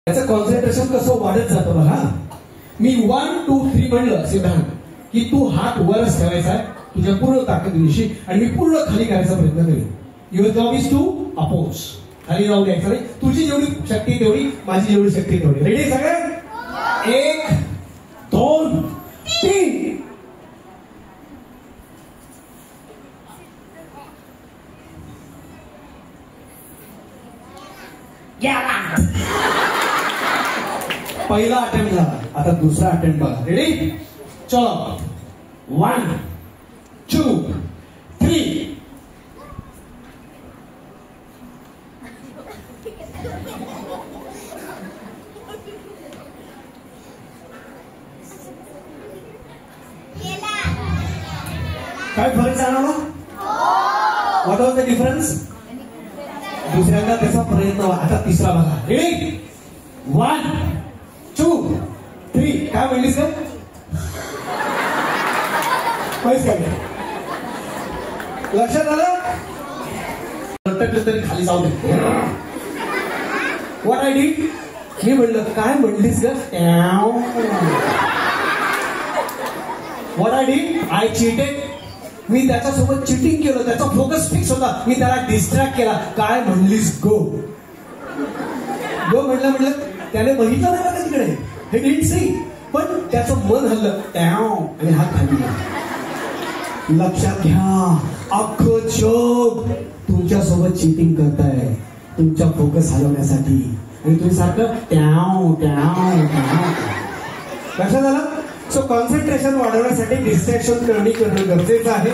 त्याचं कॉन्सन्ट्रेशन कसं वाढत जातं बघा. मी 1 2 3 म्हणलं सिद्धांत की तू हात वरच ठेवायचा आहे तुझ्या पूर्ण ताकदीनिशी आणि मी पूर्ण खाली करायचा प्रयत्न करेन. Your job is to oppose. खाली जाऊ द्यायचं नाही. तुझी जेवढी शक्ती तेवढी, माझी जेवढी शक्ती तेवढी. रेडी सगळे? 1 2 3. पहिला अटेम्प्ट झाला. आता दुसरा अटेम्प्ट बघा. रेडी? चलो. 1 2 3. काय फरक जाणवला? What was the difference? दुसऱ्यांदा त्याचा प्रयत्न. आता तिसरा बघा. रेडी? 1 2 3. काय म्हणलीस का? पैस काय लक्षात आलं? लटकलं तरी खाली जाऊ दे. What I did? मी म्हणलं काय म्हणलीस का? What I did? I cheated. मी त्याच्यासोबत चिटिंग केलं. त्याचा फोकस फिक्स होता. मी त्याला डिस्ट्रॅक्ट केला. काय म्हणलीस? गो गो म्हटलं. त्याने बघितलं नाही बघा तिकडे. हे डिड सी. पण त्याचं मन हल्लं आणि हात खाली गेला. लक्षात घ्या, अख्खं जग तुमच्यासोबत चिटिंग करताय तुमच्या फोकस हलवण्यासाठी आणि तुम्ही सारखं लक्षात आलं? सो कॉन्सन्ट्रेशन वाढवण्यासाठी डिस्ट्रॅक्शन कमी करणं गरजेचं आहे.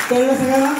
कळलं सगळ्याला?